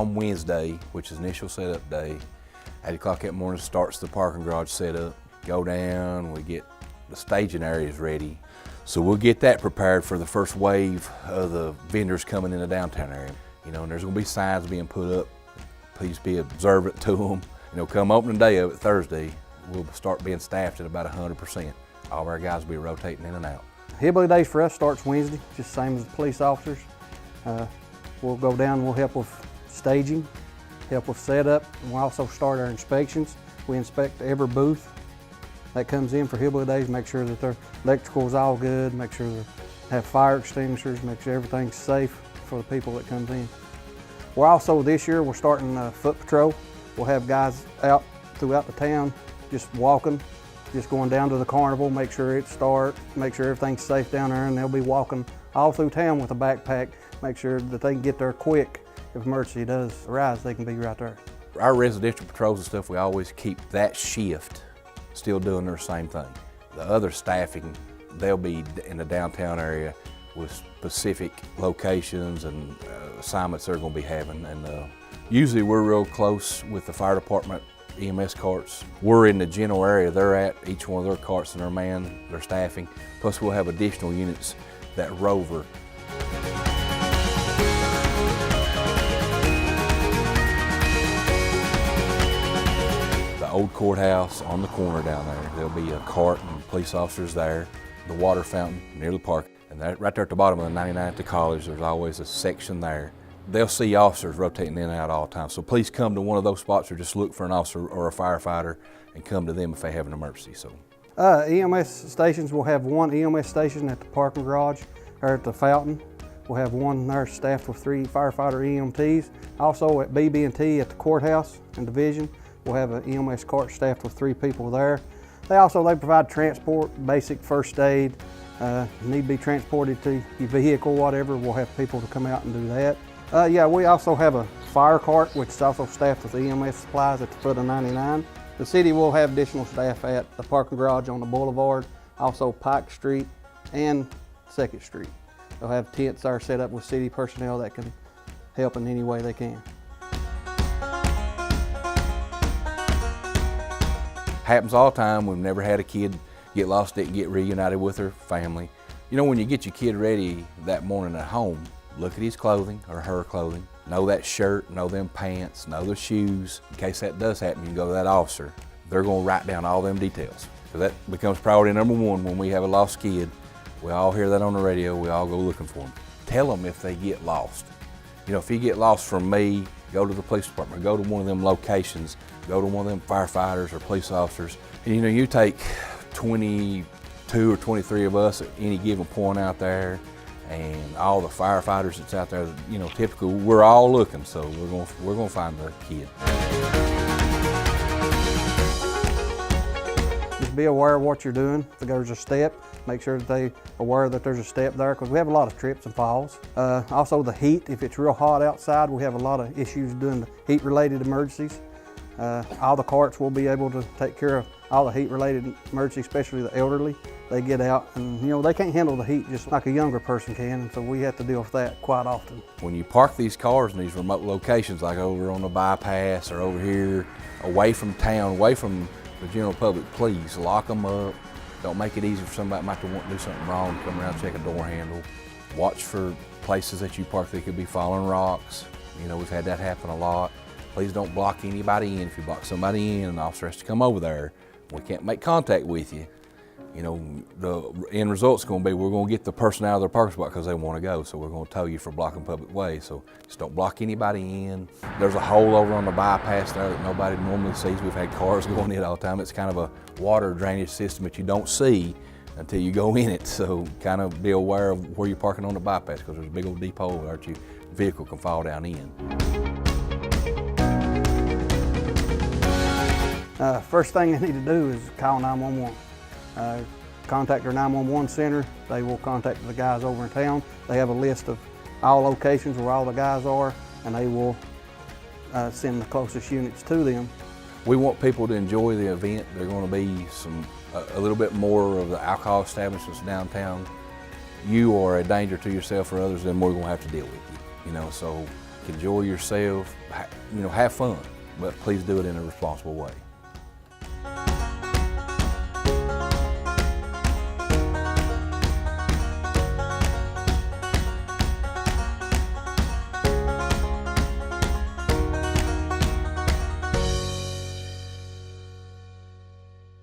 on Wednesday, which is initial setup day. 8 o'clock that morning starts the parking garage setup. Go down, we get the staging areas ready. So we'll get that prepared for the first wave of the vendors coming in the downtown area. And there's gonna be signs being put up. Please be observant to them. Come opening day of it, Thursday, we'll start being staffed at about 100%. All of our guys will be rotating in and out. Hillbilly Days for us starts Wednesday, just the same as the police officers. We'll go down and we'll help with staging, help with setup, and we'll also start our inspections. We inspect every booth that comes in for Hillbilly Days, make sure that their electrical is all good, make sure they have fire extinguishers, make sure everything's safe for the people that comes in. We're also, this year, we're starting foot patrol. We'll have guys out throughout the town just walking, just going down to the carnival, make sure it starts, make sure everything's safe down there, and they'll be walking all through town with a backpack, make sure that they can get there quick. If emergency does arise, they can be right there. Our residential patrols and stuff, we always keep that shift still doing their same thing. The other staffing, they'll be in the downtown area with specific locations and assignments they're going to be having. And usually we're real close with the fire department EMS carts. We're in the general area they're at, each one of their carts and their man, their staffing. Plus we'll have additional units that rover. Old courthouse on the corner down there. There'll be a cart and police officers there, the water fountain near the park, and that, right there at the bottom of the 99 at the college, there's always a section there. They'll see officers rotating in and out all the time, so please come to one of those spots or just look for an officer or a firefighter and come to them if they have an emergency. EMS stations, we'll have one EMS station at the parking garage or at the fountain. We'll have one there staffed with 3 firefighter EMTs. Also at BB&T at the courthouse and division, we'll have an EMS cart staffed with 3 people there. They provide transport, basic first aid. Need to be transported to your vehicle, whatever, we'll have people to come out and do that. Yeah, we also have a fire cart, which is also staffed with EMS supplies at the foot of 99. The city will have additional staff at the parking garage on the boulevard, also Pike Street and 2nd Street. They'll have tents there set up with city personnel that can help in any way they can. Happens all the time. We've never had a kid get lost and get reunited with her family. When you get your kid ready that morning at home, look at his clothing or her clothing, know that shirt, know them pants, know the shoes. In case that does happen, you can go to that officer. They're gonna write down all them details. So that becomes priority number 1 when we have a lost kid. We all hear that on the radio, we all go looking for them. Tell them if they get lost. If you get lost from me, go to the police department, go to one of them locations, go to one of them firefighters or police officers. And you take 22 or 23 of us at any given point out there, and all the firefighters that's out there, typically we're all looking, so we're gonna find the kid. Just be aware of what you're doing. If there's a step, make sure that they're aware that there's a step there, because we have a lot of trips and falls. Also the heat, if it's real hot outside, we have a lot of issues doing the heat-related emergencies. All the carts will be able to take care of all the heat-related emergencies, especially the elderly. They get out and they can't handle the heat just like a younger person can, and so we have to deal with that quite often. When you park these cars in these remote locations, like over on the bypass or over here, away from town, away from the general public, please lock them up. Don't make it easy for somebody that might want to do something wrong, come around and check a door handle. Watch for places that you park that could be falling rocks. We've had that happen a lot. Please don't block anybody in. If you block somebody in, an officer has to come over there. We can't make contact with you. The end result's going to be we're going to get the person out of their parking spot because they want to go, so we're going to tow you for blocking public way. So just don't block anybody in. There's a hole over on the bypass there that nobody normally sees. We've had cars going in it all the time. It's kind of a water drainage system that you don't see until you go in it. So kind of be aware of where you're parking on the bypass, because there's a big old deep hole there that your vehicle can fall down in. First thing you need to do is call 911. Contact our 911 center. They will contact the guys over in town. They have a list of all locations where all the guys are, and they will send the closest units to them. We want people to enjoy the event. There are going to be a little bit more of the alcohol establishments downtown. You are a danger to yourself or others, then we're going to have to deal with you. So enjoy yourself, have fun, but please do it in a responsible way.